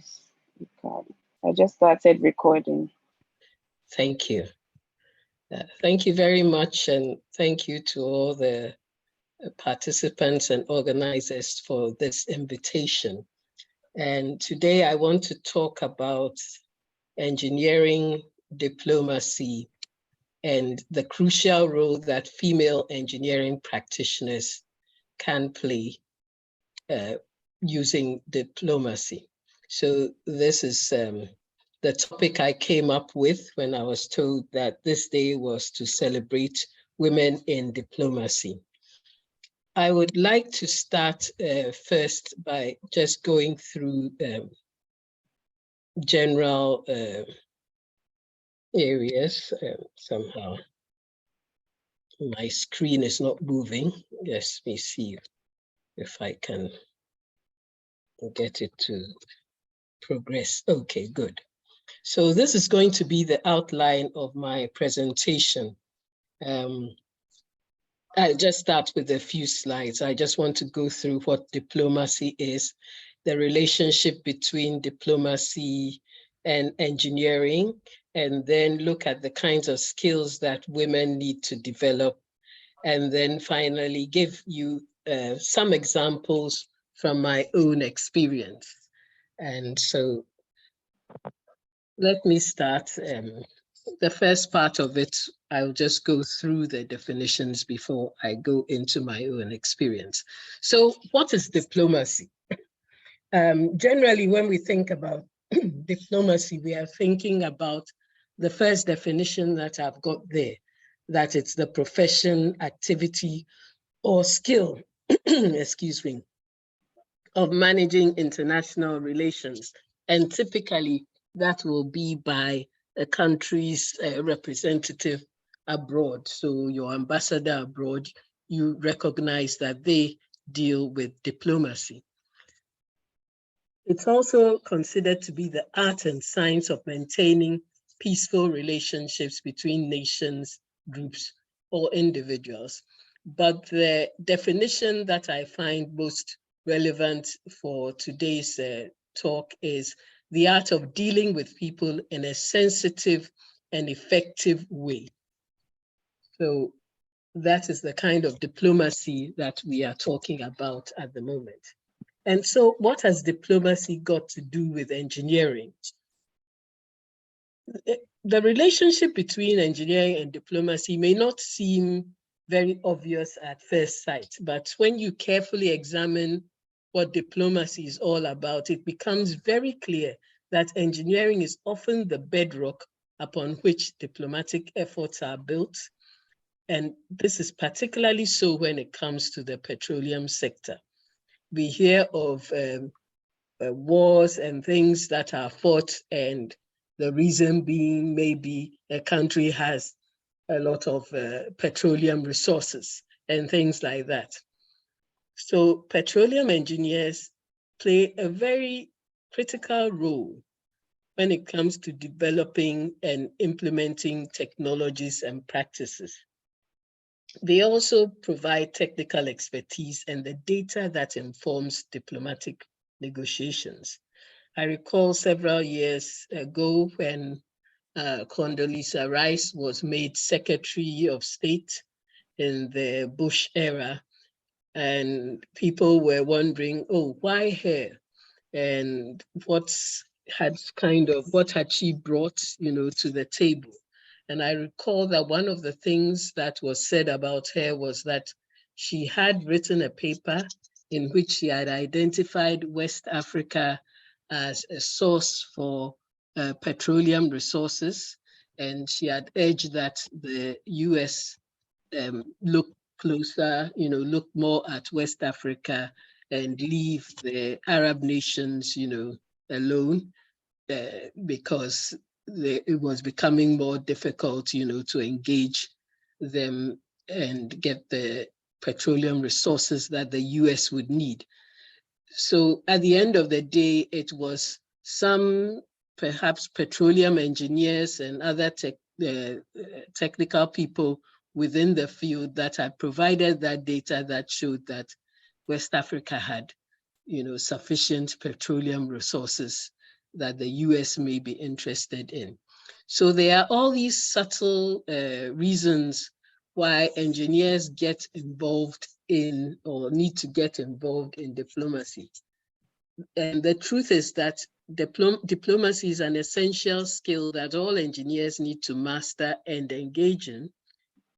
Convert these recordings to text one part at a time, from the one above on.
please, Ricardo. I just started recording. Thank you. Thank you very much, and thank you to all the participants and organizers for this invitation. And today I want to talk about engineering diplomacy and the crucial role that female engineering practitioners can play using diplomacy. So this is the topic I came up with when I was told that this day was to celebrate women in diplomacy. I would like to start first by just going through general areas. Somehow my screen is not moving. Let me see if I can get it to progress. Okay, good. So this is going to be the outline of my presentation. I'll just start with a few slides. I just want to go through what diplomacy is, the relationship between diplomacy and engineering, and then look at the kinds of skills that women need to develop, and then finally give you some examples from my own experience. And so let me start. The first part of it, I'll just go through the definitions before I go into my own experience. So what is diplomacy? Generally, when we think about diplomacy, we are thinking about the first definition that I've got there, that it's the profession, activity, or skill, excuse me, of managing international relations. And typically, that will be by a country's representative abroad. So your ambassador abroad, you recognize that they deal with diplomacy. It's also considered to be the art and science of maintaining peaceful relationships between nations, groups, or individuals. But the definition that I find most relevant for today's talk is the art of dealing with people in a sensitive and effective way. So that is the kind of diplomacy that we are talking about at the moment. And so what has diplomacy got to do with engineering? The relationship between engineering and diplomacy may not seem very obvious at first sight, but when you carefully examine what diplomacy is all about, it becomes very clear that engineering is often the bedrock upon which diplomatic efforts are built. And this is particularly so when it comes to the petroleum sector. We hear of wars and things that are fought, and the reason being maybe a country has a lot of petroleum resources and things like that. So petroleum engineers play a very critical role when it comes to developing and implementing technologies and practices. They also provide technical expertise and the data that informs diplomatic negotiations. I recall several years ago when Condoleezza Rice was made Secretary of State in the Bush era, and people were wondering, oh, why her? And what had she brought, to the table? And I recall that one of the things that was said about her was that she had written a paper in which she had identified West Africa as a source for petroleum resources. And she had urged that the US look closer, look more at West Africa and leave the Arab nations, alone, because it was becoming more difficult, to engage them and get the petroleum resources that the US would need. So at the end of the day, it was some perhaps petroleum engineers and other technical people within the field that had provided that data that showed that West Africa had, sufficient petroleum resources that the US may be interested in. So there are all these subtle reasons why engineers get involved in or need to get involved in diplomacy. And the truth is that diplomacy is an essential skill that all engineers need to master and engage in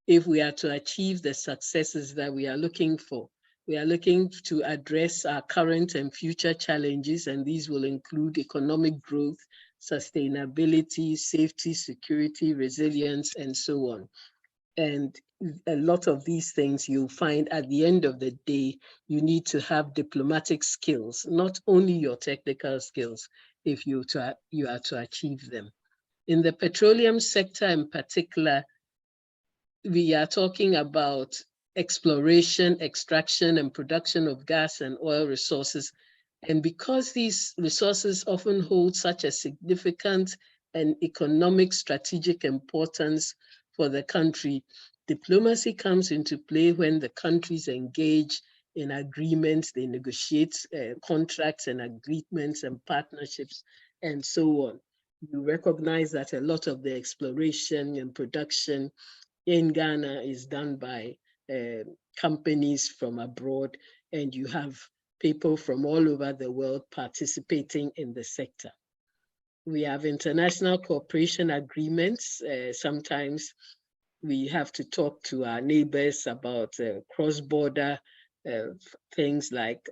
if we are to achieve the successes that we are looking for. We are looking to address our current and future challenges, and these will include economic growth, sustainability, safety, security, resilience, and so on. And a lot of these things you'll find at the end of the day, you need to have diplomatic skills, not only your technical skills, if you are to achieve them. In the petroleum sector in particular, we are talking about exploration, extraction, and production of gas and oil resources. And because these resources often hold such a significant and economic strategic importance for the country, diplomacy comes into play when the countries engage in agreements, they negotiate contracts and agreements and partnerships and so on. You recognize that a lot of the exploration and production in Ghana is done by companies from abroad, and you have people from all over the world participating in the sector. We have international cooperation agreements. Sometimes we have to talk to our neighbors about cross-border things like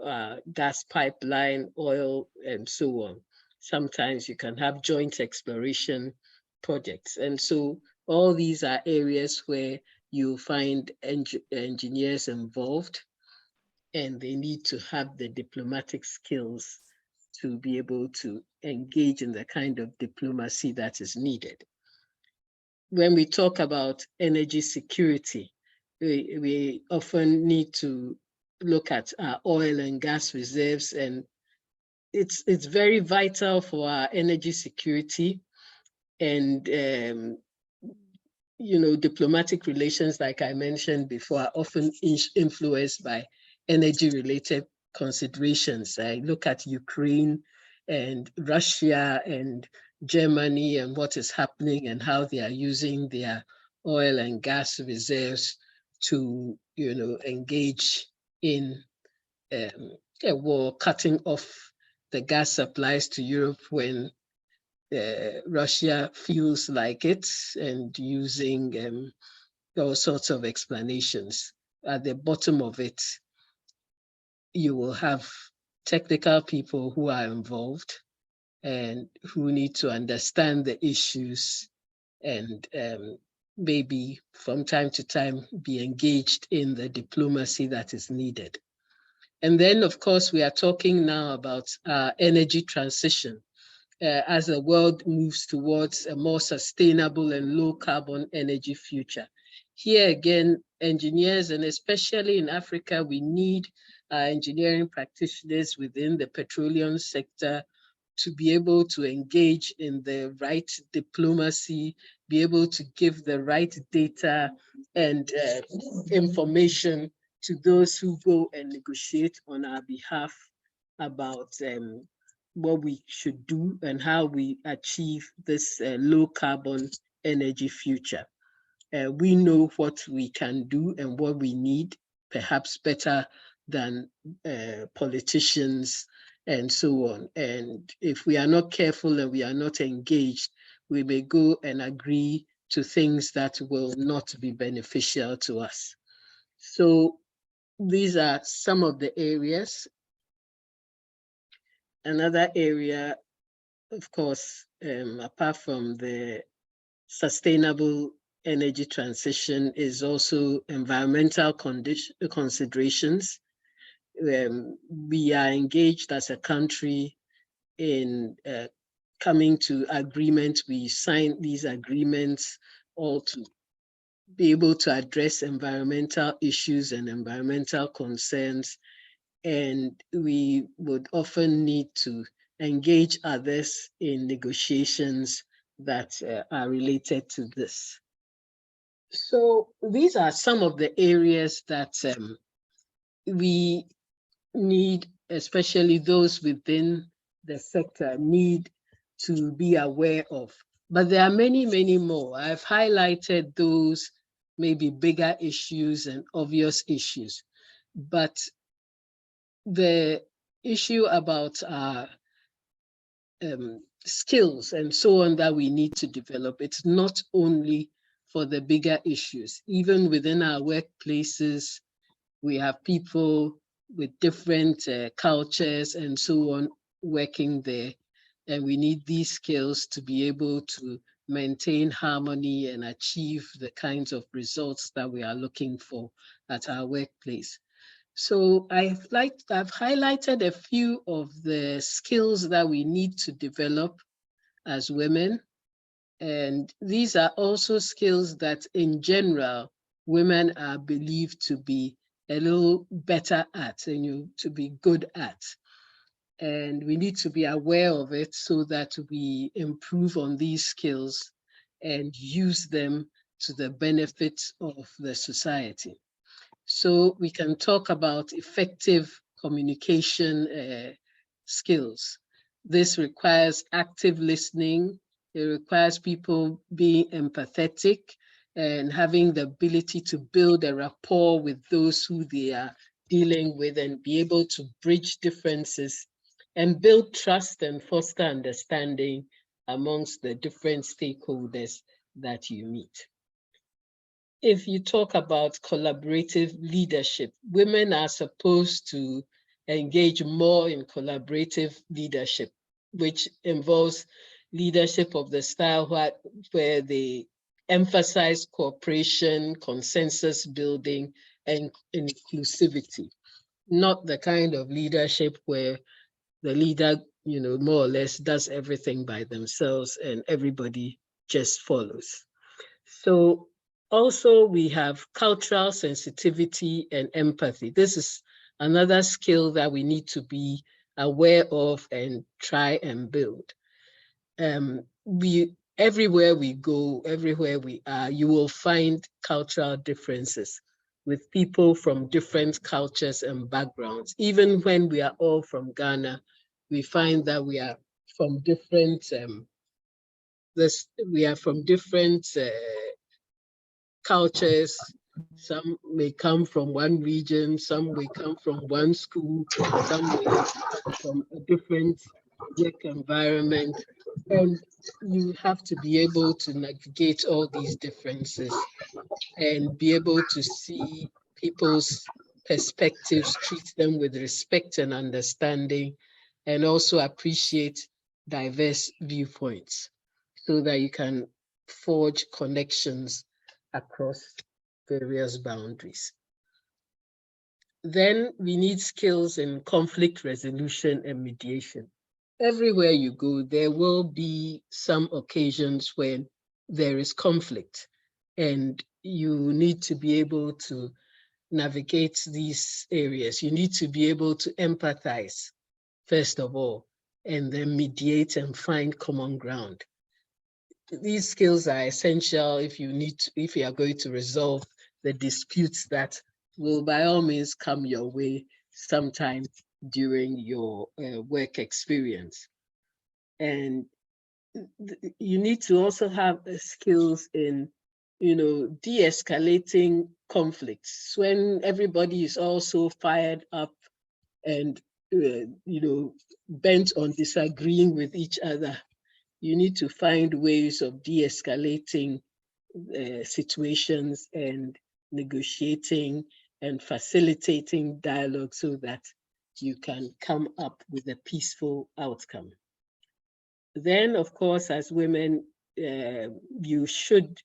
gas pipeline, oil, and so on. Sometimes you can have joint exploration projects. And so all these are areas where you find engineers involved, and they need to have the diplomatic skills to be able to engage in the kind of diplomacy that is needed. When we talk about energy security, we often need to look at our oil and gas reserves, and it's very vital for our energy security. And diplomatic relations, like I mentioned before, are often influenced by energy-related considerations. I look at Ukraine and Russia and Germany and what is happening and how they are using their oil and gas reserves to, engage in a war, cutting off the gas supplies to Europe when Russia feels like it, and using all sorts of explanations. At the bottom of it, you will have technical people who are involved and who need to understand the issues and maybe from time to time be engaged in the diplomacy that is needed. And then, of course, we are talking now about energy transition. As the world moves towards a more sustainable and low carbon energy future. Here again, engineers, and especially in Africa, we need engineering practitioners within the petroleum sector to be able to engage in the right diplomacy, be able to give the right data and information to those who go and negotiate on our behalf about what we should do and how we achieve this low carbon energy future. We know what we can do and what we need, perhaps better than politicians and so on. And if we are not careful and we are not engaged, we may go and agree to things that will not be beneficial to us. So these are some of the areas. Another area, of course, apart from the sustainable energy transition, is also environmental considerations. We are engaged as a country in coming to agreements. We sign these agreements all to be able to address environmental issues and environmental concerns. And we would often need to engage others in negotiations that are related to this. So these are some of the areas that we need, especially those within the sector, need to be aware of. But there are many, many more. I've highlighted those maybe bigger issues and obvious issues. But the issue about skills and so on that we need to develop, it's not only for the bigger issues. Even within our workplaces, we have people with different cultures and so on working there. And we need these skills to be able to maintain harmony and achieve the kinds of results that we are looking for at our workplace. So I've highlighted a few of the skills that we need to develop as women. And these are also skills that in general, women are believed to be a little better at and to be good at. And we need to be aware of it so that we improve on these skills and use them to the benefit of the society. So we can talk about effective communication skills. This requires active listening. It requires people being empathetic and having the ability to build a rapport with those who they are dealing with and be able to bridge differences and build trust and foster understanding amongst the different stakeholders that you meet. If you talk about collaborative leadership, women are supposed to engage more in collaborative leadership, which involves leadership of the style where they emphasize cooperation, consensus building, and inclusivity, not the kind of leadership where the leader, more or less does everything by themselves and everybody just follows. So also we have cultural sensitivity and empathy. This is another skill that we need to be aware of and try and build. Everywhere we go, everywhere we are, you will find cultural differences with people from different cultures and backgrounds. Even when we are all from Ghana, we find that we are from different cultures. Some may come from one region, some may come from one school, some may come from a different work environment. And you have to be able to navigate all these differences and be able to see people's perspectives, treat them with respect and understanding, and also appreciate diverse viewpoints so that you can forge connections across various boundaries. Then we need skills in conflict resolution and mediation. Everywhere you go, there will be some occasions when there is conflict, and you need to be able to navigate these areas. You need to be able to empathize, first of all, and then mediate and find common ground. These skills are essential if you are going to resolve the disputes that will by all means come your way sometime during your work experience. And you need to also have skills in, de-escalating conflicts when everybody is also fired up and, bent on disagreeing with each other. You need to find ways of de-escalating situations and negotiating and facilitating dialogue so that you can come up with a peaceful outcome. Then, of course, as women, you should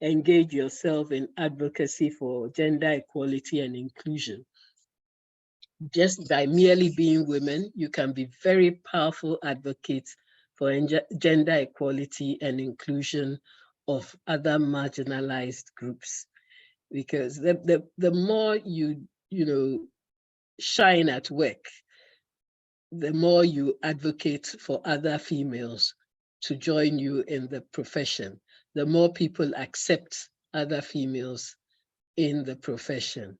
engage yourself in advocacy for gender equality and inclusion. Just by merely being women, you can be very powerful advocates for gender equality and inclusion of other marginalized groups. Because the more you shine at work, the more you advocate for other females to join you in the profession, the more people accept other females in the profession.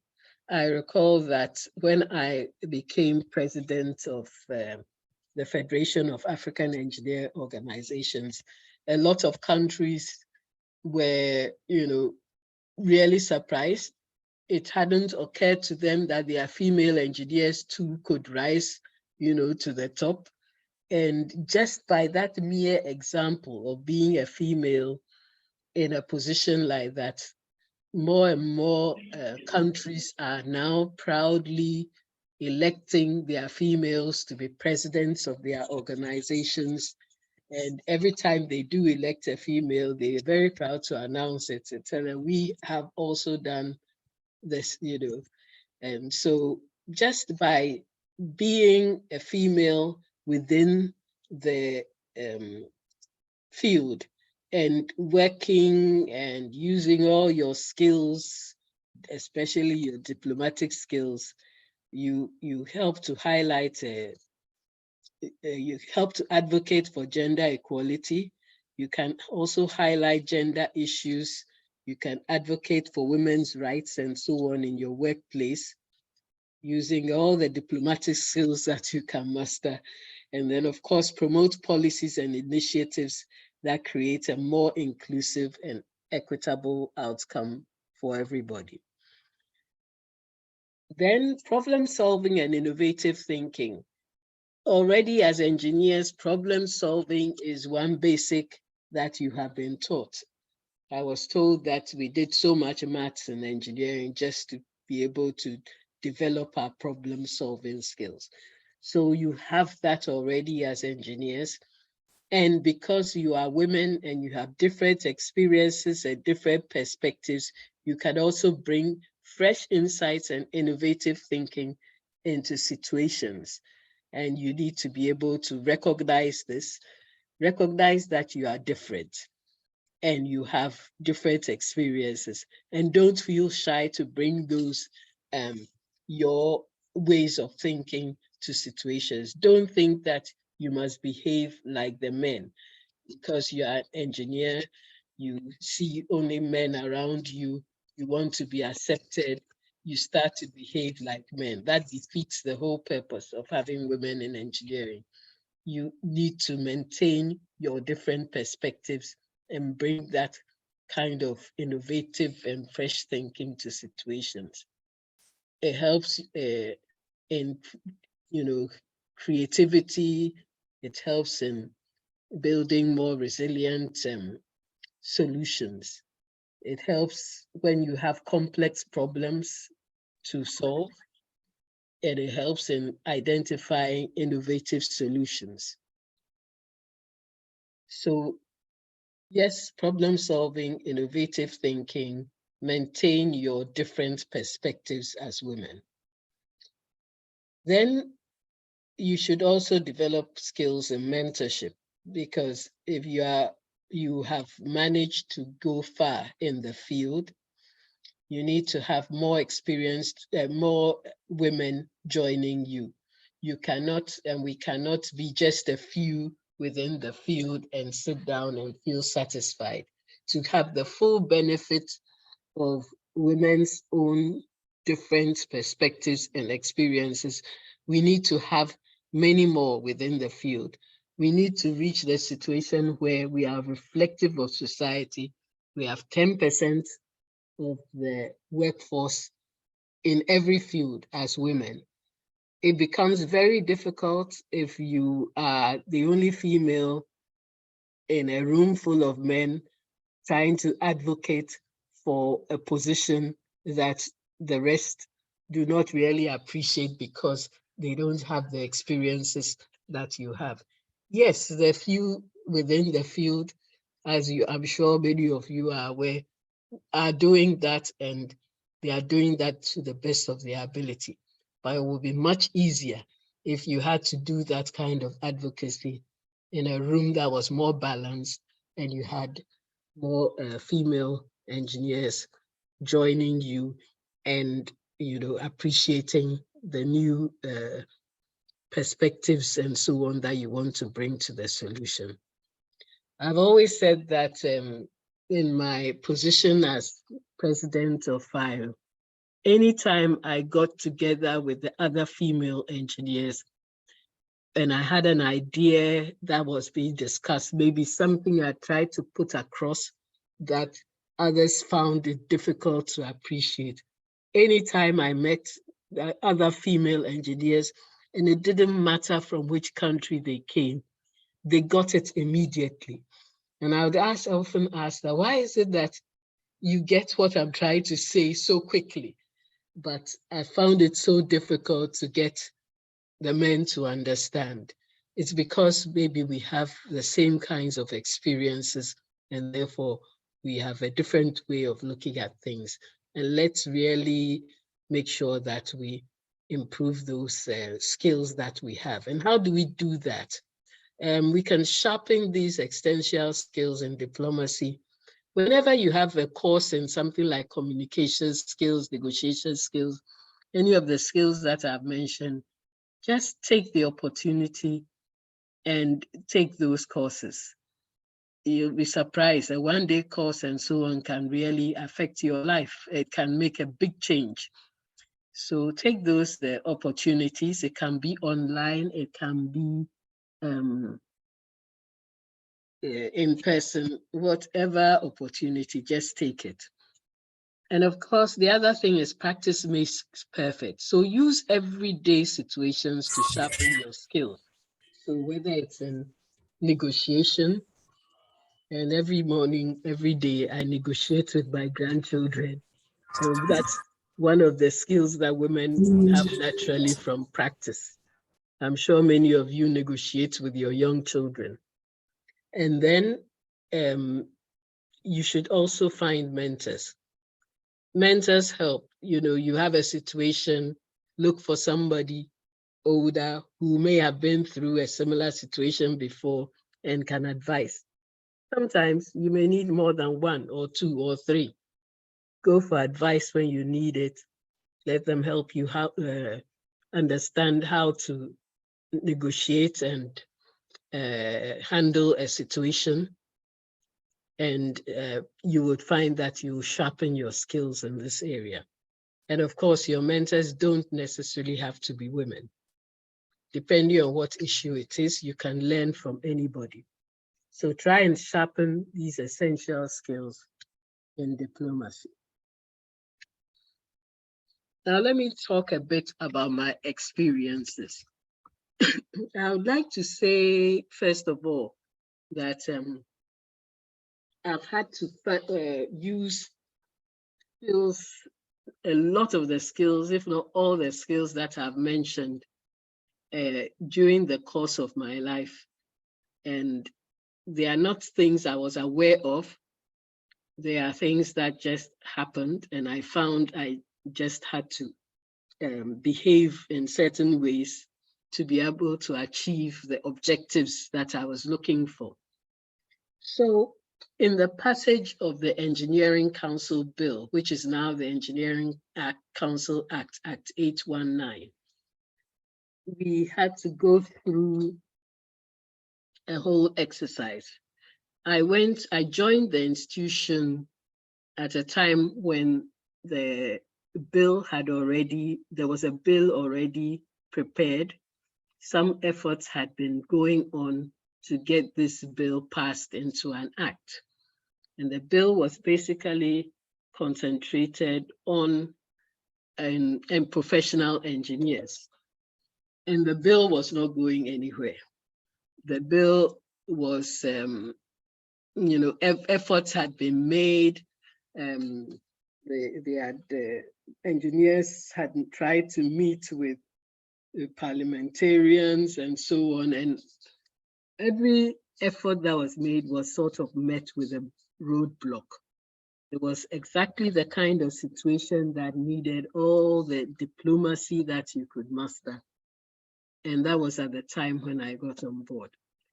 I recall that when I became president of the the Federation of African Engineer Organizations. A lot of countries were, really surprised. It hadn't occurred to them that their female engineers too could rise, to the top. And just by that mere example of being a female in a position like that, more and more countries are now proudly electing their females to be presidents of their organizations. And every time they do elect a female, they're very proud to announce it and tell them, we have also done this, And so just by being a female within the field and working and using all your skills, especially your diplomatic skills, you help to highlight, you help to advocate for gender equality. You can also highlight gender issues. You can advocate for women's rights and so on in your workplace, using all the diplomatic skills that you can master. And then, of course, promote policies and initiatives that create a more inclusive and equitable outcome for everybody. Then problem solving and innovative thinking. Already as engineers, problem solving is one basic that you have been taught. I was told that we did so much maths and engineering just to be able to develop our problem solving skills. So you have that already as engineers. And because you are women and you have different experiences and different perspectives, you can also bring fresh insights and innovative thinking into situations. And you need to be able to recognize this, recognize that you are different and you have different experiences, and don't feel shy to bring those, your ways of thinking to situations. Don't think that you must behave like the men because you are an engineer, you see only men around you, you want to be accepted, you start to behave like men. That defeats the whole purpose of having women in engineering. You need to maintain your different perspectives and bring that kind of innovative and fresh thinking to situations. It helps in, creativity. It helps in building more resilient solutions. It helps when you have complex problems to solve, and it helps in identifying innovative solutions. So yes, problem solving, innovative thinking, maintain your different perspectives as women. Then you should also develop skills in mentorship, because if you have managed to go far in the field, you need to have more experienced, more women joining you. You cannot, and we cannot be just a few within the field and sit down and feel satisfied. To have the full benefit of women's own different perspectives and experiences, we need to have many more within the field. We need to reach the situation where we are reflective of society. We have 10% of the workforce in every field as women. It becomes very difficult if you are the only female in a room full of men trying to advocate for a position that the rest do not really appreciate because they don't have the experiences that you have. Yes, the few within the field, as I'm sure many of you are aware, are doing that, and they are doing that to the best of their ability. But it would be much easier if you had to do that kind of advocacy in a room that was more balanced and you had more female engineers joining you and appreciating the new perspectives and so on that you want to bring to the solution. I've always said that in my position as president of FIRE, anytime I got together with the other female engineers, and I had an idea that was being discussed, maybe something I tried to put across that others found it difficult to appreciate. Anytime I met other female engineers, and it didn't matter from which country they came, they got it immediately. And I would often ask that, why is it that you get what I'm trying to say so quickly? But I found it so difficult to get the men to understand. It's because maybe we have the same kinds of experiences, and therefore we have a different way of looking at things. And let's really make sure that we improve those skills that we have. And how do we do that? We can sharpen these essential skills in diplomacy. Whenever you have a course in something like communication skills, negotiation skills, any of the skills that I've mentioned, just take the opportunity and take those courses. You'll be surprised. A one-day course and so on can really affect your life. It can make a big change. So take those opportunities. It can be online, it can be in person, whatever opportunity, just take it. And of course, the other thing is practice makes perfect. So use everyday situations to sharpen your skills. So whether it's in negotiation, and every morning, every day, I negotiate with my grandchildren. So that's one of the skills that women have naturally from practice. I'm sure many of you negotiate with your young children. And then you should also find mentors. Mentors help. You know, you have a situation, look for somebody older who may have been through a similar situation before and can advise. Sometimes you may need more than one or two or three. Go for advice when you need it. Let them help you understand how to negotiate and handle a situation. And you would find that you sharpen your skills in this area. And of course, your mentors don't necessarily have to be women. Depending on what issue it is, you can learn from anybody. So try and sharpen these essential skills in diplomacy. Now, let me talk a bit about my experiences. I would like to say, first of all, that I've had to use skills, a lot of the skills, if not all the skills that I've mentioned during the course of my life. And they are not things I was aware of. They are things that just happened, and I found I just had to behave in certain ways to be able to achieve the objectives that I was looking for. So in the passage of the Engineering Council Bill, which is now the Engineering Council Act, Act 819, we had to go through a whole exercise. I joined the institution at a time when there was a bill already prepared. Some efforts had been going on to get this bill passed into an act. And the bill was basically concentrated on professional engineers. And the bill was not going anywhere. The bill was, efforts had been made. The engineers had tried to meet with parliamentarians and so on, and every effort that was made was sort of met with a roadblock. It was exactly the kind of situation that needed all the diplomacy that you could muster. And that was at the time when I got on board.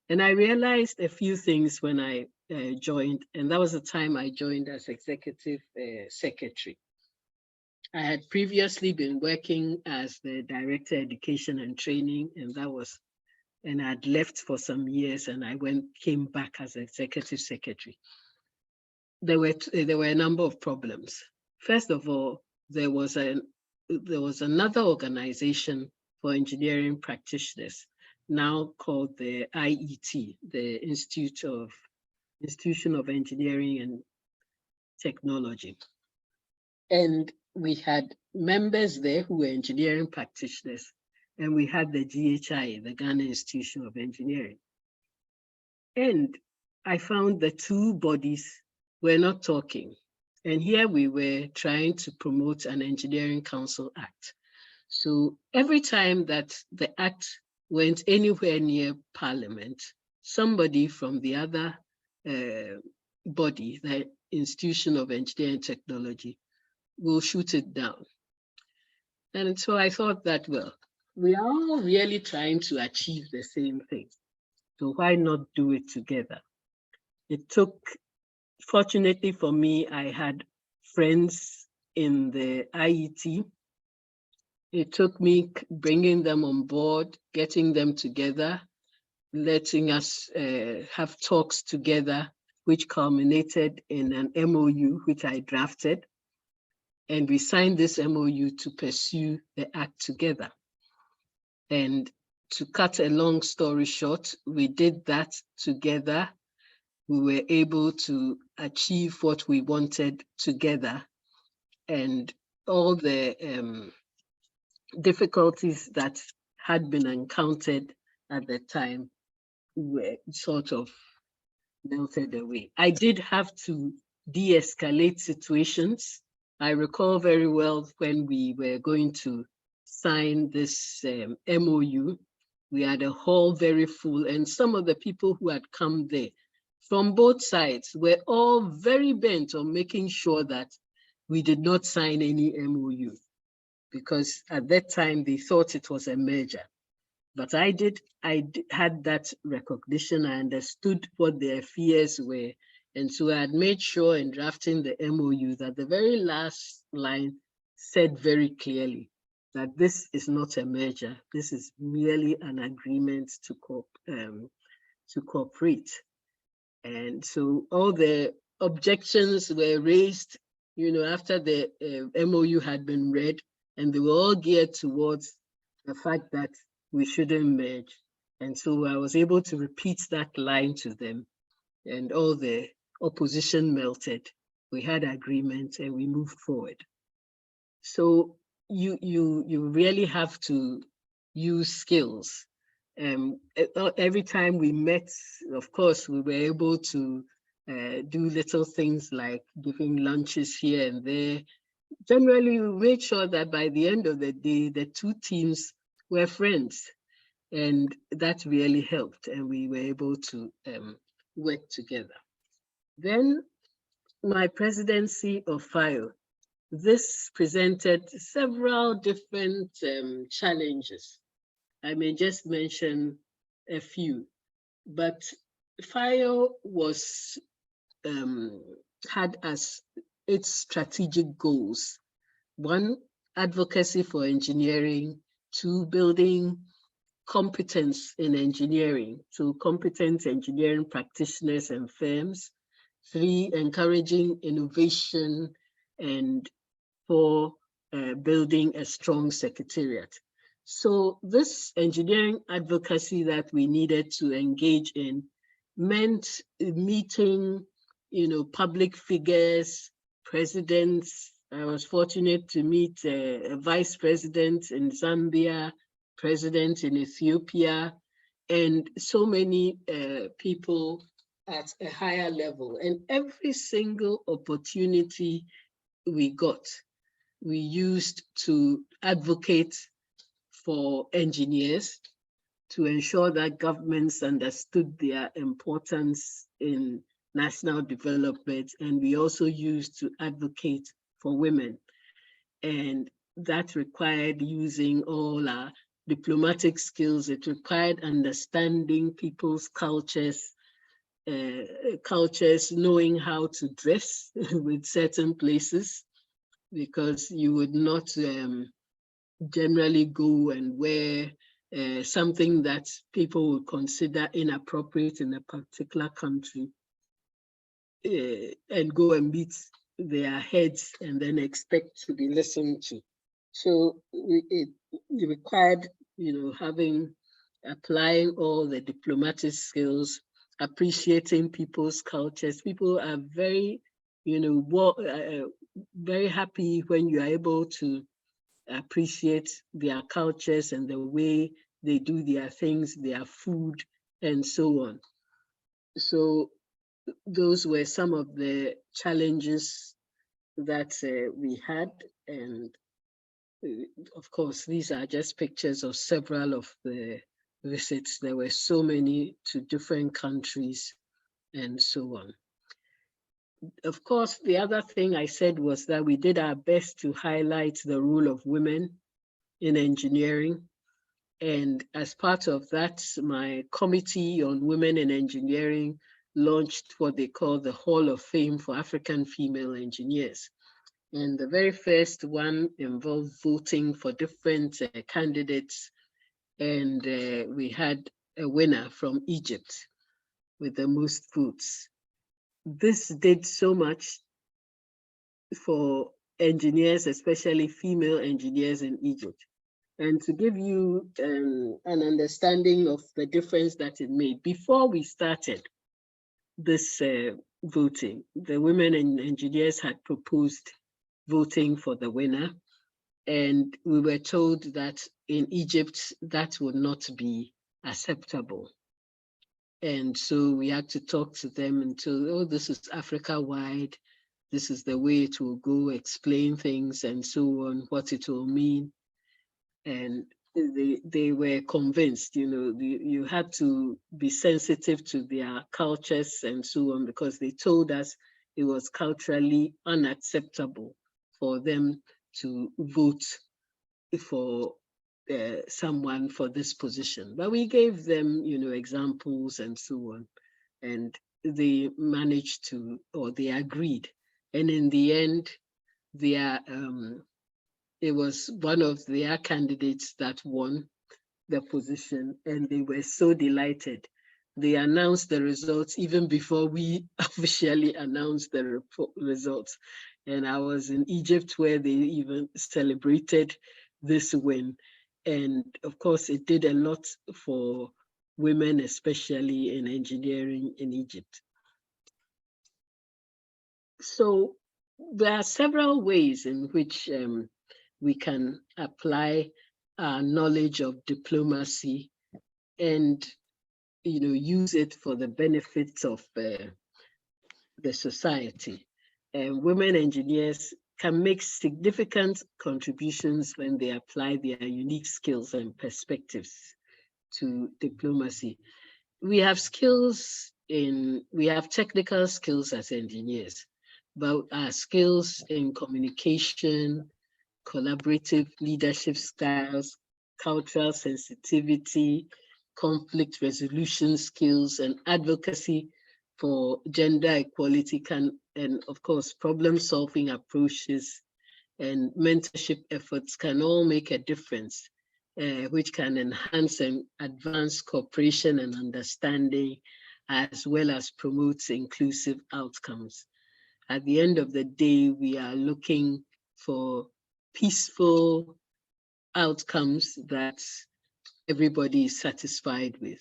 And I realized a few things when I joined, and that was the time I joined as executive secretary. I had previously been working as the director education and training, and I'd left for some years, and I came back as executive secretary. There were a number of problems. First of all, there was another organization for engineering practitioners now called the IET, the Institution of Engineering and Technology. And we had members there who were engineering practitioners, and we had the GHI, the Ghana Institution of Engineering. And I found the two bodies were not talking. And here we were trying to promote an Engineering Council Act. So every time that the act went anywhere near Parliament, somebody from the other body, the Institution of Engineering and Technology, will shoot it down. And so I thought that, well, we are all really trying to achieve the same thing. So why not do it together? It took, fortunately for me, I had friends in the IET. It took me bringing them on board, getting them together, letting us have talks together, which culminated in an MOU, which I drafted. And we signed this MOU to pursue the act together. And to cut a long story short, we did that together. We were able to achieve what we wanted together. And all the difficulties that had been encountered at the time were sort of melted away. I did have to de-escalate situations. I recall very well when we were going to sign this MOU, we had a hall very full, and some of the people who had come there from both sides were all very bent on making sure that we did not sign any MOU, because at that time they thought it was a merger. But I had that recognition. I understood what their fears were. And so I had made sure in drafting the MOU that the very last line said very clearly that this is not a merger. This is merely an agreement to cooperate. And so all the objections were raised, after the MOU had been read, and they were all geared towards the fact that we shouldn't merge. And so I was able to repeat that line to them, and all the opposition melted. We had agreement and we moved forward. So you really have to use skills. Every time we met, of course, we were able to do little things like giving lunches here and there. Generally, we made sure that by the end of the day, the two teams were friends, and that really helped, and we were able to work together. Then my presidency of FAIO, this presented several different challenges. I may just mention a few, but FAIO was had as its strategic goals: 1, advocacy for engineering; 2, building competence in engineering, so competent engineering practitioners and firms; 3, encouraging innovation; and 4, building a strong secretariat. So this engineering advocacy that we needed to engage in meant meeting, public figures, presidents. I was fortunate to meet a vice president in Zambia, president in Ethiopia, and so many people at a higher level. And every single opportunity we got, we used to advocate for engineers, to ensure that governments understood their importance in national development. And we also used to advocate for women. And that required using all our diplomatic skills. It required understanding people's cultures, knowing how to dress with certain places, because you would not generally go and wear something that people would consider inappropriate in a particular country and go and meet their heads and then expect to be listened to. So it required, having applying all the diplomatic skills, appreciating people's cultures. People are very, very happy when you are able to appreciate their cultures and the way they do their things, their food, and so on. So those were some of the challenges that we had. And of course, these are just pictures of several of the visits. There were so many to different countries and so on. Of course, the other thing I said was that we did our best to highlight the role of women in engineering. And as part of that, my committee on women in engineering launched what they call the Hall of Fame for African female engineers. And the very first one involved voting for different candidates. And we had a winner from Egypt with the most votes. This did so much for engineers, especially female engineers in Egypt. And to give you an understanding of the difference that it made, before we started this voting, the women engineers had proposed voting for the winner. And we were told that in Egypt, that would not be acceptable. And so we had to talk to them and tell, oh, this is Africa-wide. This is the way it will go, explain things and so on, what it will mean. And they were convinced, you had to be sensitive to their cultures and so on, because they told us it was culturally unacceptable for them to vote for someone for this position. But we gave them, examples and so on, and they managed to, or they agreed. And in the end, it was one of their candidates that won the position, and they were so delighted. They announced the results even before we officially announced the results. And I was in Egypt where they even celebrated this win. And of course, it did a lot for women, especially in engineering in Egypt. So there are several ways in which we can apply our knowledge of diplomacy and use it for the benefits of the society. Women engineers can make significant contributions when they apply their unique skills and perspectives to diplomacy. We have technical skills as engineers, but our skills in communication, collaborative leadership styles, cultural sensitivity, conflict resolution skills, and advocacy for gender equality and of course, problem-solving approaches and mentorship efforts can all make a difference, which can enhance and advance cooperation and understanding, as well as promote inclusive outcomes. At the end of the day, we are looking for peaceful outcomes that everybody is satisfied with.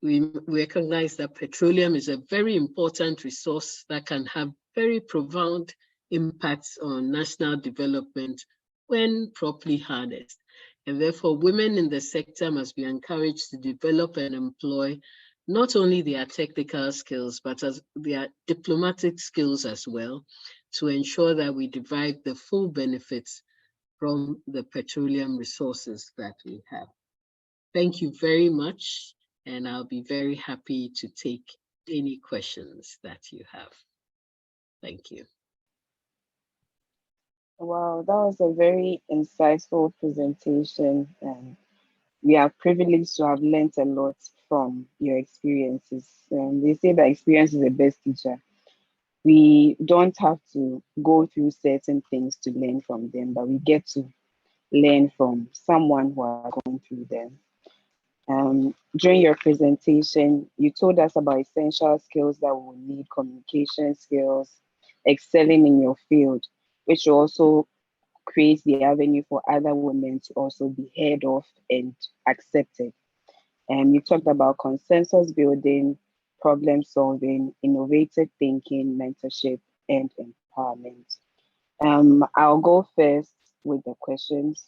We recognize that petroleum is a very important resource that can have very profound impacts on national development when properly harnessed. And therefore, women in the sector must be encouraged to develop and employ not only their technical skills, but as their diplomatic skills as well, to ensure that we derive the full benefits from the petroleum resources that we have. Thank you very much, and I'll be very happy to take any questions that you have. Thank you. Wow, that was a very insightful presentation, and we are privileged to have learned a lot from your experiences. They say that experience is the best teacher. We don't have to go through certain things to learn from them, but we get to learn from someone who has gone through them. During your presentation, you told us about essential skills that we will need: communication skills, excelling in your field, which also creates the avenue for other women to also be heard of and accepted. And you talked about consensus building, problem solving, innovative thinking, mentorship, and empowerment. I'll go first with the questions.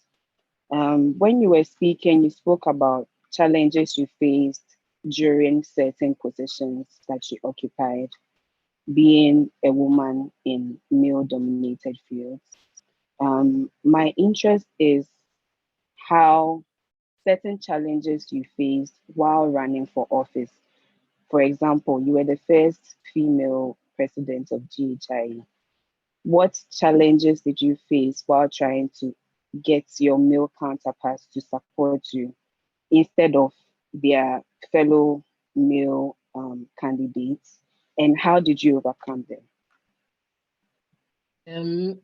When you were speaking, you spoke about challenges you faced during certain positions that you occupied, being a woman in male-dominated fields. My interest is how certain challenges you faced while running for office. For example, you were the first female president of GHI. What challenges did you face while trying to get your male counterparts to support you instead of their fellow male candidates? And how did you overcome them?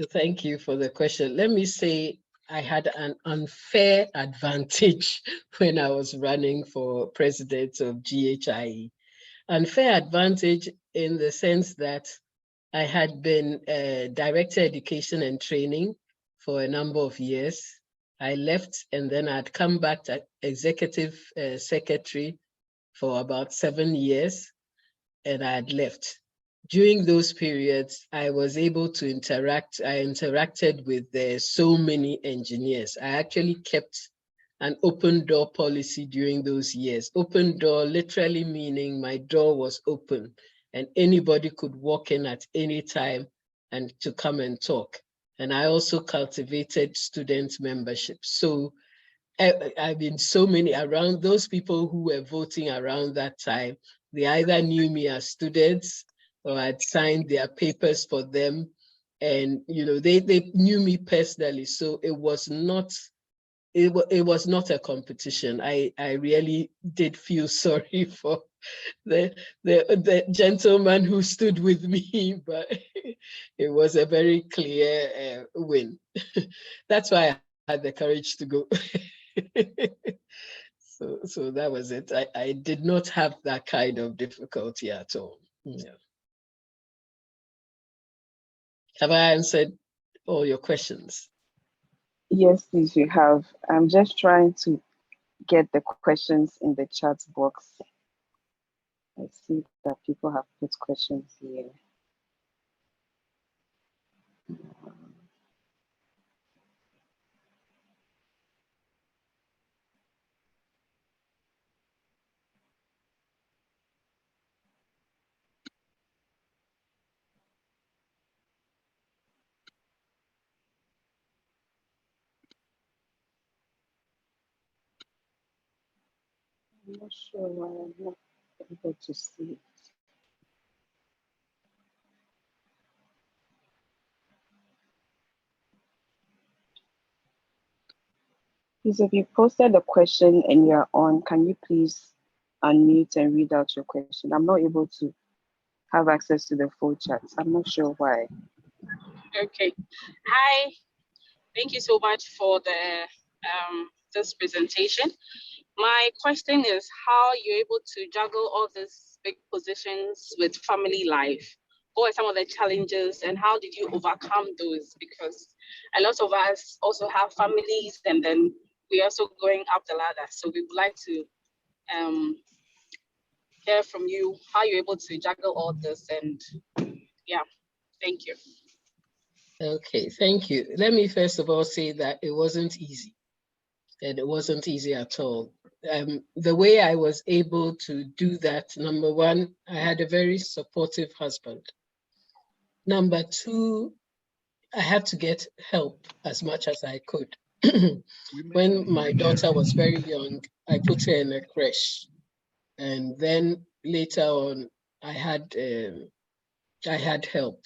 Thank you for the question. Let me say I had an unfair advantage when I was running for president of GHIE. Unfair advantage in the sense that I had been director education and training for a number of years. I left and then I'd come back to executive secretary for about 7 years and I had left. During those periods, I was able to interact. I interacted with so many engineers. I actually kept an open door policy during those years. Open door literally meaning my door was open and anybody could walk in at any time and to come and talk. And I also cultivated student membership. So I mean, so many around those people who were voting around that time, they either knew me as students or I'd signed their papers for them. And, you know, they knew me personally. So it was not a competition. I really did feel sorry for the gentleman who stood with me, but it was a very clear win. That's why I had the courage to go. So that was it. I did not have that kind of difficulty at all. Yeah. Have I answered all your questions? Yes, please, you have. I'm just trying to get the questions in the chat box. I see that people have put questions here. I'm not sure why I'm not able to see it. Please, if you posted a question and you're on, can you please unmute and read out your question? I'm not able to have access to the full chat. I'm not sure why. Okay. Hi. Thank you so much for the this presentation. My question is how you're able to juggle all these big positions with family life. What are some of the challenges and how did you overcome those? Because a lot of us also have families and then we're also going up the ladder. So we would like to hear from you how you're able to juggle all this and yeah, thank you. Okay, thank you. Let me first of all say that it wasn't easy. And it wasn't easy at all. The way I was able to do that, number one, I had a very supportive husband. Number two, I had to get help as much as I could. When my daughter was very young, I put her in a creche. And then later on, I had help.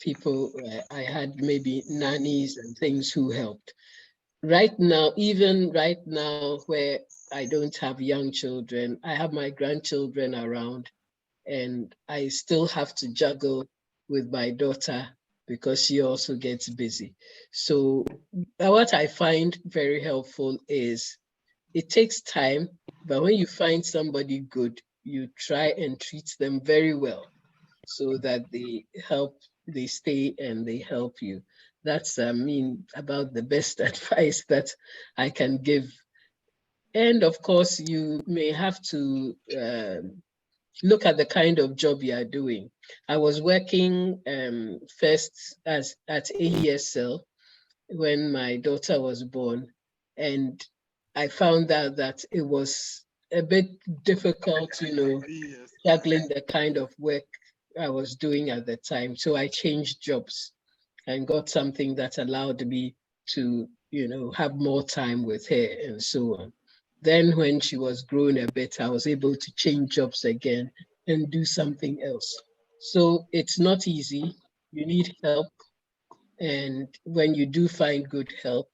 People, I had maybe nannies and things who helped. Right now, even right now, where I don't have young children, I have my grandchildren around, and I still have to juggle with my daughter because she also gets busy. So what I find very helpful is it takes time, but when you find somebody good, you try and treat them very well so that they stay and they help you. That's about the best advice that I can give. And of course, you may have to look at the kind of job you are doing. I was working first at AESL when my daughter was born, and I found out that it was a bit difficult, juggling the kind of work I was doing at the time. So I changed jobs and got something that allowed me to, have more time with her and so on. Then when she was grown a bit, I was able to change jobs again and do something else. So it's not easy. You need help. And when you do find good help,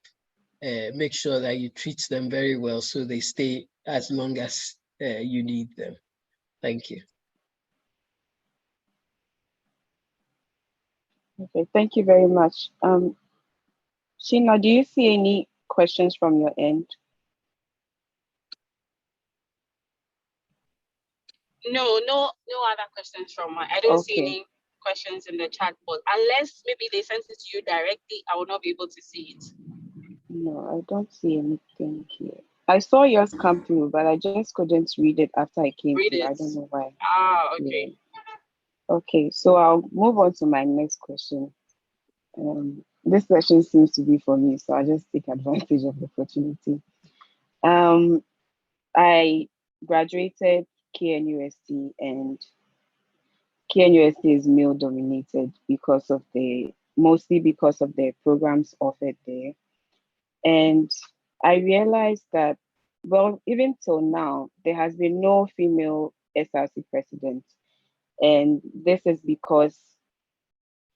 make sure that you treat them very well so they stay as long as you need them. Thank you. Okay, thank you very much. Sheena, do you see any questions from your end? No other questions from my. I don't see any questions in the chat board, unless maybe they sent it to you directly. I will not be able to see it. No, I don't see anything here. I saw yours come through, but I just couldn't read it after I came through. I don't know why. Ah, okay. Yeah. Okay, so I'll move on to my next question. This question seems to be for me, so I'll just take advantage of the opportunity. I graduated KNUST, and KNUST is male dominated mostly because of the programs offered there. And I realized that, well, even till now, there has been no female SRC president. And this is because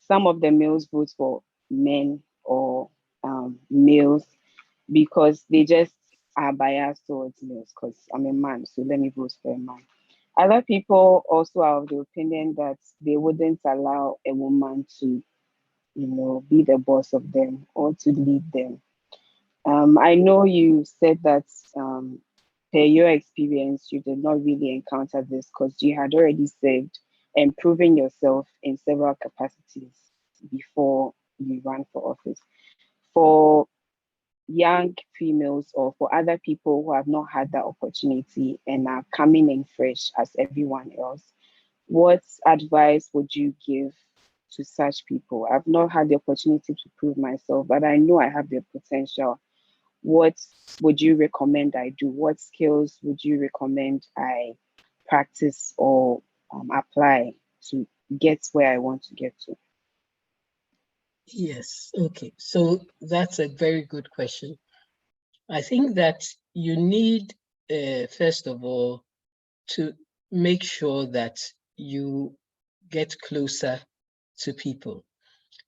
some of the males vote for men or males because they just are biased towards males because I'm a man, so let me vote for a man. Other people also are of the opinion that they wouldn't allow a woman to, be the boss of them or to lead them. I know you said that per your experience, you did not really encounter this because you had already served and proven yourself in several capacities before you ran for office. For young females or for other people who have not had that opportunity and are coming in fresh as everyone else, what advice would you give to such people? I've not had the opportunity to prove myself, but I know I have the potential. What would you recommend I do? What skills would you recommend I practice or apply to get where I want to get to? Yes, okay. So that's a very good question. I think that you need, first of all, to make sure that you get closer to people.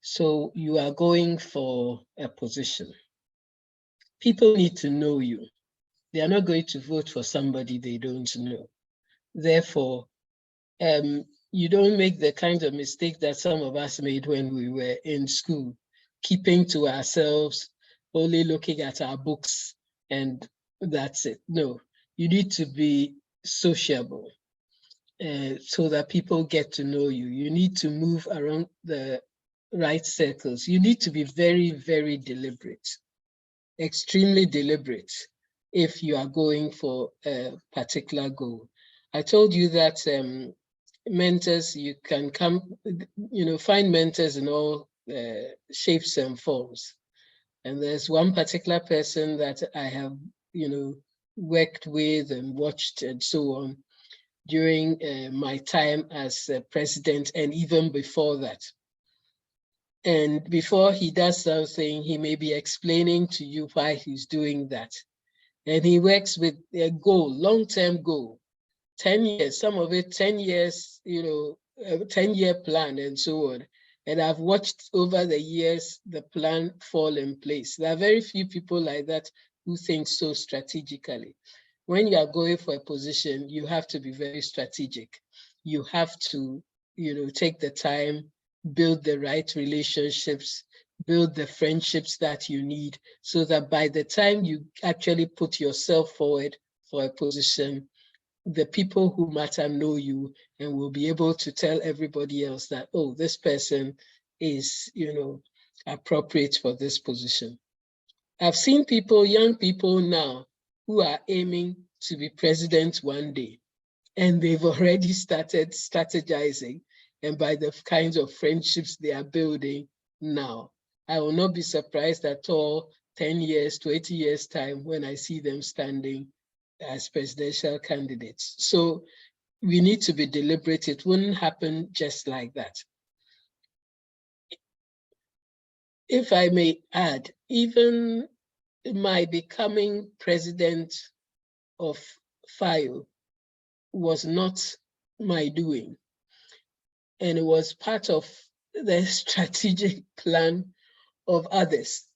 So you are going for a position. People need to know you. They are not going to vote for somebody they don't know. Therefore, you don't make the kind of mistake that some of us made when we were in school, keeping to ourselves, only looking at our books, and that's it. No, you need to be sociable so that people get to know you. You need to move around the right circles. You need to be very, very deliberate, extremely deliberate if you are going for a particular goal. I told you that mentors, you can find mentors in all shapes and forms. And there's one particular person that I have, worked with and watched and so on during my time as president and even before that. And before he does something, he may be explaining to you why he's doing that. And he works with a goal, long-term goal, 10 years, some of it 10 years, a 10-year plan and so on. And I've watched over the years the plan fall in place. There are very few people like that who think so strategically. When you are going for a position, you have to be very strategic. You have to, take the time, build the right relationships, build the friendships that you need so that by the time you actually put yourself forward for a position, the people who matter know you and will be able to tell everybody else that, oh, this person is, appropriate for this position. I've seen people, young people now, who are aiming to be president one day. And they've already started strategizing, and by the kinds of friendships they are building now. I will not be surprised at all 10 years, 20 years time when I see them standing as presidential candidates. So we need to be deliberate. It wouldn't happen just like that. If I may add, even my becoming president of FAIO was not my doing. And it was part of the strategic plan of others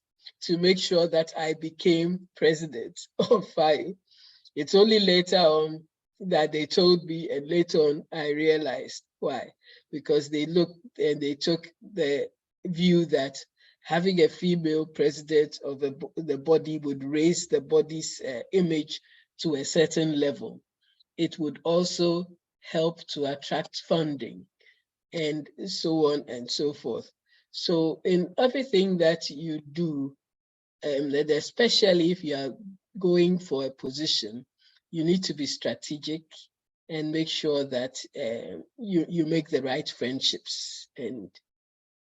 to make sure that I became president of FAIO. It's only later on that they told me, and later on I realized why. Because they looked and they took the view that having a female president of the body would raise the body's image to a certain level. It would also help to attract funding and so on and so forth. So in everything that you do, especially if you are going for a position, you need to be strategic and make sure that you make the right friendships, and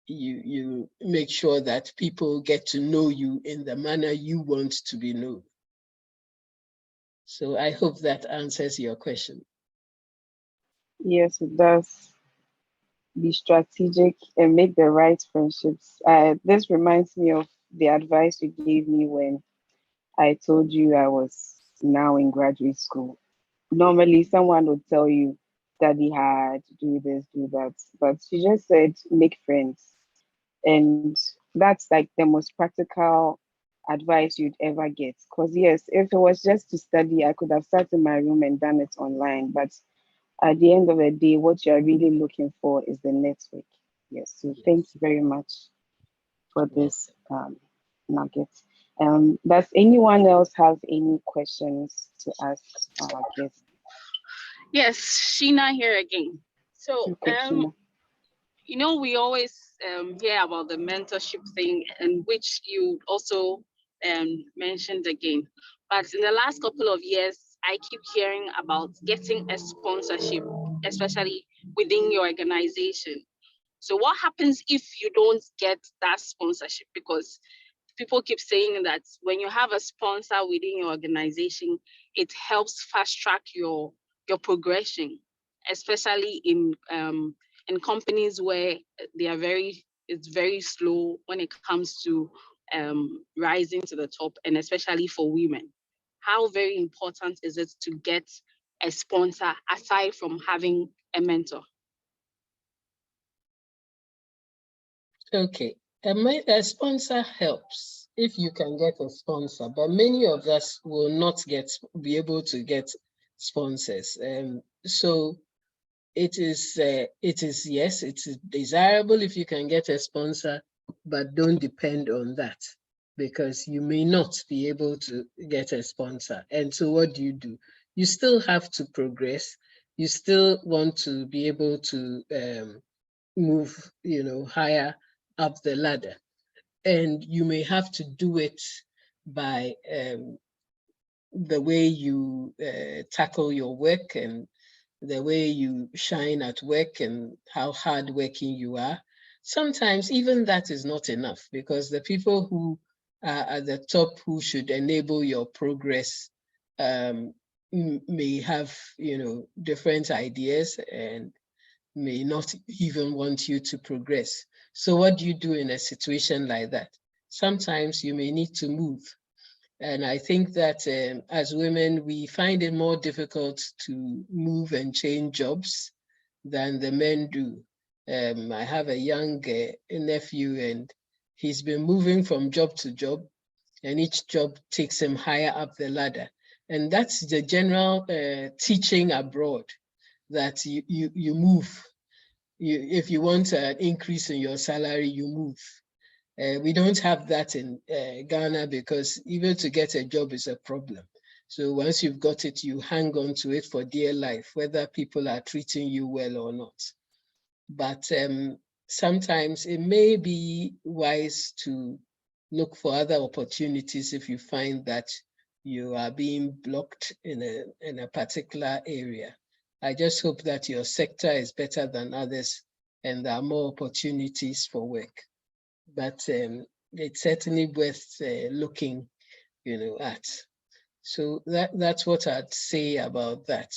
you make sure that people get to know you in the manner you want to be known. So I hope that answers your question. Yes, it does. Be strategic and make the right friendships. This reminds me of the advice you gave me when I told you I was now in graduate school. Normally, someone would tell you, study hard, do this, do that. But she just said, make friends. And that's like the most practical advice you'd ever get. Because, yes, if it was just to study, I could have sat in my room and done it online. But at the end of the day, what you're really looking for is the network. Yes. So thank you very much for this nugget. Does anyone else have any questions to ask our guest? Yes, Sheena here again. So, Sheena. you know, we always hear about the mentorship thing, and which you also mentioned again. But in the last couple of years, I keep hearing about getting a sponsorship, especially within your organization. So what happens if you don't get that sponsorship? Because people keep saying that when you have a sponsor within your organization, it helps fast track your progression, especially in companies where it's very slow when it comes to rising to the top, and especially for women. How very important is it to get a sponsor aside from having a mentor? Okay, a sponsor helps if you can get a sponsor, but many of us will not be able to get sponsors. So it is yes, it's desirable if you can get a sponsor, but don't depend on that, because you may not be able to get a sponsor. And so what do? You still have to progress. You still want to be able to move, higher up the ladder. And you may have to do it by the way you tackle your work and the way you shine at work and how hardworking you are. Sometimes even that is not enough, because the people who are at the top who should enable your progress may have, different ideas and may not even want you to progress. So what do you do in a situation like that? Sometimes you may need to move. And I think that as women, we find it more difficult to move and change jobs than the men do. I have a young nephew, and he's been moving from job to job, and each job takes him higher up the ladder. And that's the general teaching abroad, that you move. If you want an increase in your salary, you move. We don't have that in Ghana, because even to get a job is a problem. So once you've got it, you hang on to it for dear life, whether people are treating you well or not. But sometimes it may be wise to look for other opportunities if you find that you are being blocked in a particular area. I just hope that your sector is better than others and there are more opportunities for work. But it's certainly worth looking, at. So that's what I'd say about that.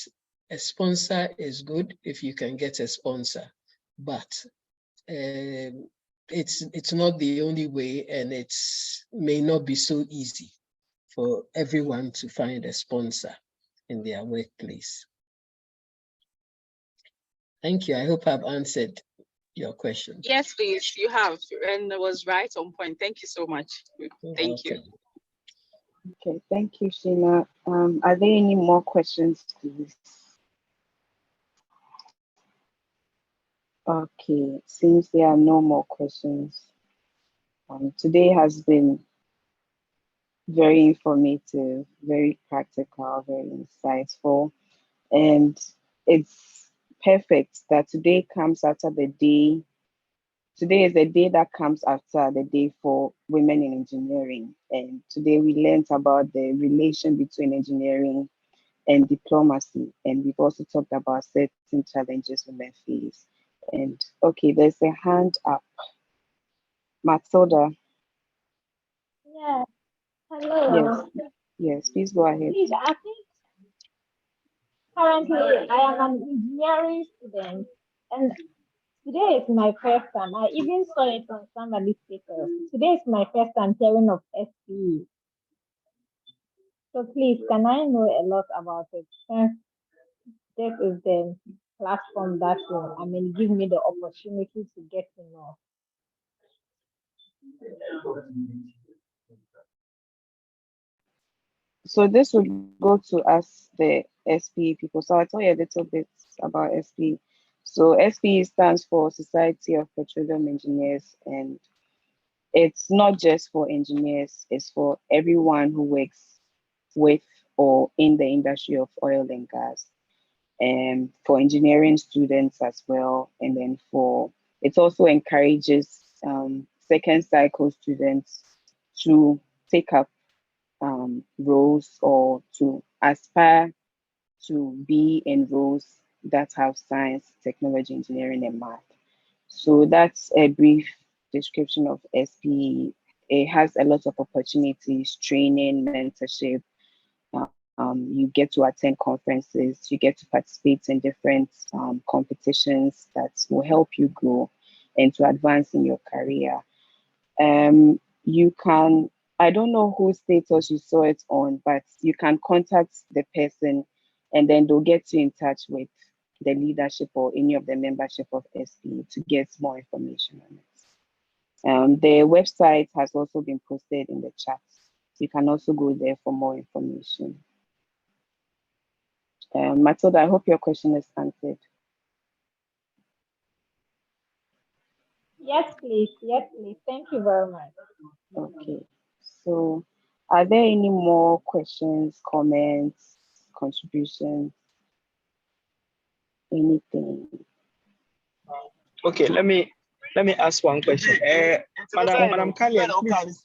A sponsor is good if you can get a sponsor, but it's not the only way, and it's may not be so easy for everyone to find a sponsor in their workplace. Thank you. I hope I've answered your question. Yes, please, you have, and it was right on point. Thank you so much. Thank you. Okay, thank you, Sheena. Are there any more questions, please? Okay, since there are no more questions, today has been very informative, very practical, very insightful, and it's perfect that today comes after the day. Today is the day that comes after the day for women in engineering, and today we learned about the relation between engineering and diplomacy, and we've also talked about certain challenges women face. And okay, there's a hand up. Matilda. Yeah. Hello. Yes, please go ahead. Please, I think currently I am an engineering student, and today is my first time. I even saw it on somebody's status. Today is my first time hearing of SPE. So please, can I know a lot about it? Since this is the platform that will, give me the opportunity to get to know. So this would go to us, the SPE people. So I'll tell you a little bit about SPE. So SPE stands for Society of Petroleum Engineers, and it's not just for engineers, it's for everyone who works with or in the industry of oil and gas, and for engineering students as well. And then it also encourages second cycle students to take up roles or to aspire to be in roles that have science, technology, engineering, and math. So that's a brief description of SPE. It has a lot of opportunities, training, mentorship. You get to attend conferences, you get to participate in different competitions that will help you grow and to advance in your career. You can, I don't know whose status you saw it on, but you can contact the person and then they'll get you in touch with the leadership or any of the membership of SPE to get more information on it. The website has also been posted in the chat. You can also go there for more information. Matilda, I hope your question is answered. Yes, please. Yes, please. Thank you very much. Okay. So are there any more questions, comments, contributions, anything? Okay, let me ask one question. Madam Kalyan, please.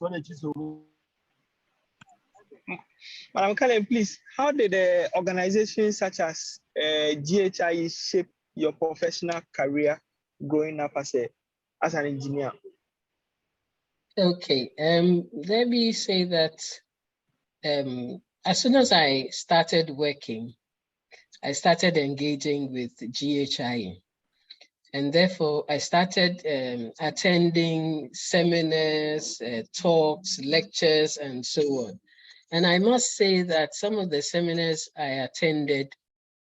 Madam Kalyan, please, how did organizations such as GHIE shape your professional career growing up as an engineer? Okay, let me say that as soon as I started working, I started engaging with GHIE. And therefore, I started attending seminars, talks, lectures, and so on. And I must say that some of the seminars I attended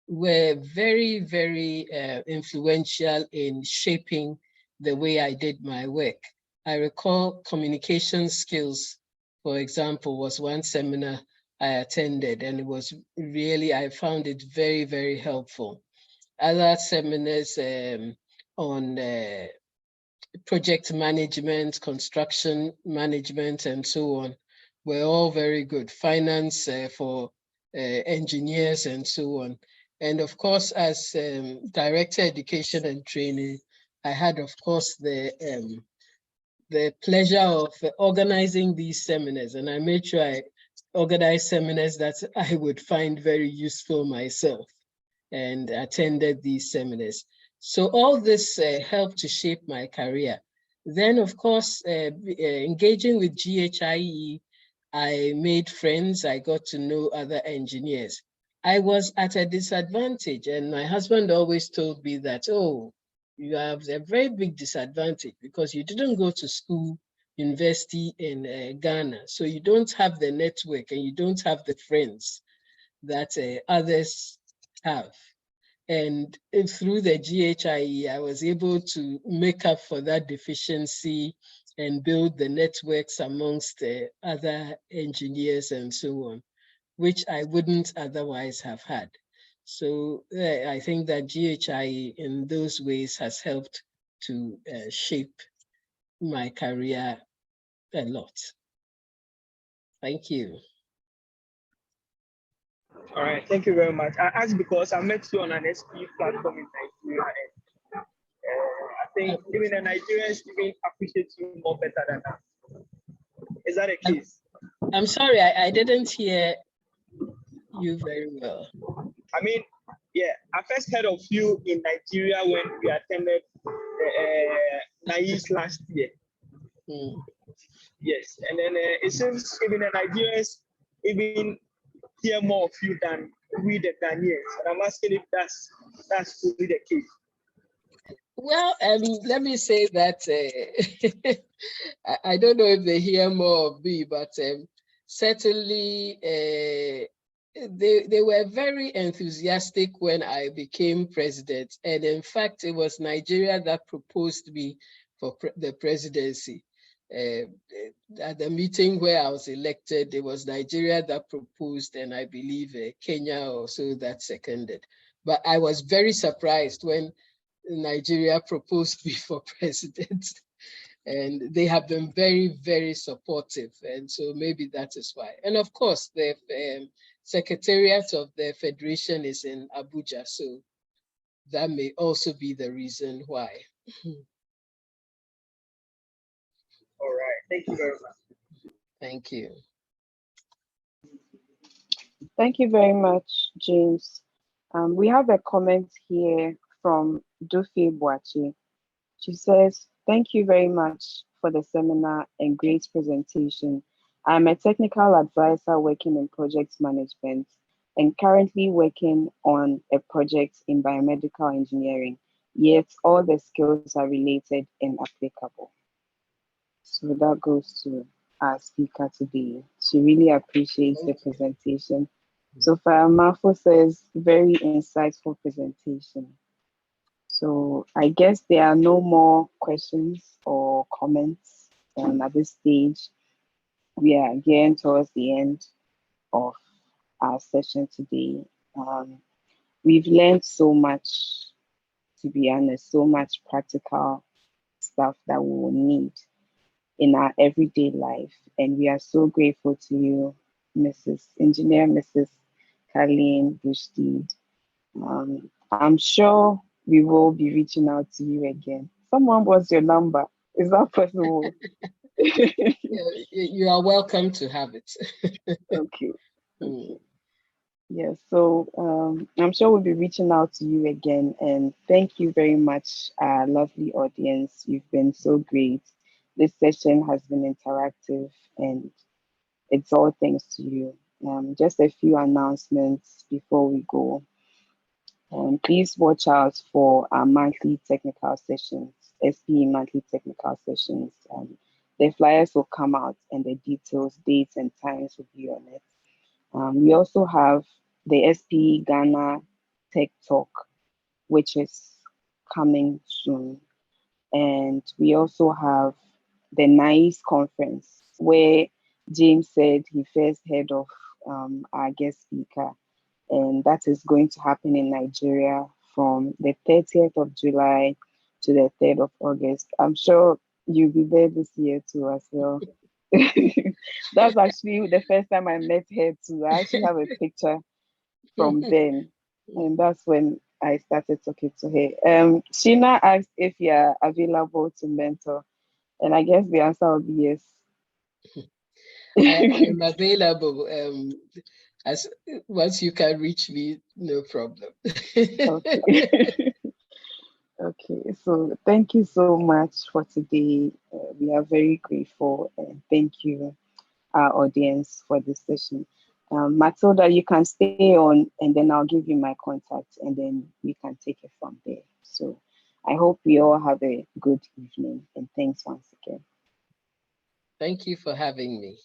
were very, very influential in shaping the way I did my work. I recall communication skills, for example, was one seminar I attended, and it was really, I found it very, very helpful. Other seminars on project management, construction management, and so on were all very good. Finance for engineers and so on. And of course, as Director Education and Training, I had, of course, the pleasure of organizing these seminars, and I made sure organized seminars that I would find very useful myself and attended these seminars. So all this helped to shape my career. Then, of course, engaging with GHIE, I made friends. I got to know other engineers. I was at a disadvantage, and my husband always told me that, oh, you have a very big disadvantage because you didn't go to school, university in Ghana. So you don't have the network and you don't have the friends that others have. And through the GHIE, I was able to make up for that deficiency and build the networks amongst the other engineers and so on, which I wouldn't otherwise have had. So I think that GHIE in those ways has helped to shape my career a lot. Thank you. All right, thank you very much. I asked because I met you on an SP platform in Nigeria, and I think even the Nigerians even appreciate you more better than that. Is that the case? I'm sorry, I didn't hear you very well. I mean, yeah, I first heard of you in Nigeria when we attended NIES last year. Yes, and then it seems even the Nigerians even hear more of you than we the Ghanaians. And I'm asking if that's truly the case. Well, let me say that I don't know if they hear more of me, but certainly they were very enthusiastic when I became president. And in fact, it was Nigeria that proposed me for the presidency. At the meeting where I was elected, it was Nigeria that proposed, and I believe Kenya also that seconded. But I was very surprised when Nigeria proposed me for president. And they have been very, very supportive. And so maybe that is why. And of course, the Secretariat of the Federation is in Abuja. So that may also be the reason why. All right, thank you very much. Thank you. Thank you very much, James. We have a comment here from Dufi Boachi. She says, thank you very much for the seminar and great presentation. I'm a technical advisor working in project management and currently working on a project in biomedical engineering, yet all the skills are related and applicable. So that goes to our speaker today. She really appreciates the presentation. So Mafo says, very insightful presentation. So I guess there are no more questions or comments at this stage. We are getting towards the end of our session today. We've learned so much, to be honest, so much practical stuff that we will need in our everyday life. And we are so grateful to you, Mrs. Carleen Bushdeed. I'm sure we will be reaching out to you again. Someone wants your number. Is that possible? You are welcome to have it. Okay. Yes, so I'm sure we'll be reaching out to you again. And thank you very much, our lovely audience. You've been so great. This session has been interactive and it's all thanks to you. Just a few announcements before we go. Please watch out for our monthly technical sessions, SPE monthly technical sessions. The flyers will come out and the details, dates and times will be on it. We also have the SPE Ghana Tech Talk, which is coming soon. And we also have the NICE conference, where James said he first heard of our guest speaker. And that is going to happen in Nigeria from the 30th of July to the 3rd of August. I'm sure you'll be there this year too as well. That's actually the first time I met her too. I actually have a picture from then. And that's when I started talking to her. Sheena asked if you're available to mentor. And I guess the answer will be yes. I'm available. As once you can reach me, no problem. Okay. Okay, so thank you so much for today. We are very grateful, and thank you, our audience, for this session. Matilda, you can stay on, and then I'll give you my contact, and then we can take it from there. So I hope we all have a good evening, and thanks once again. Thank you for having me.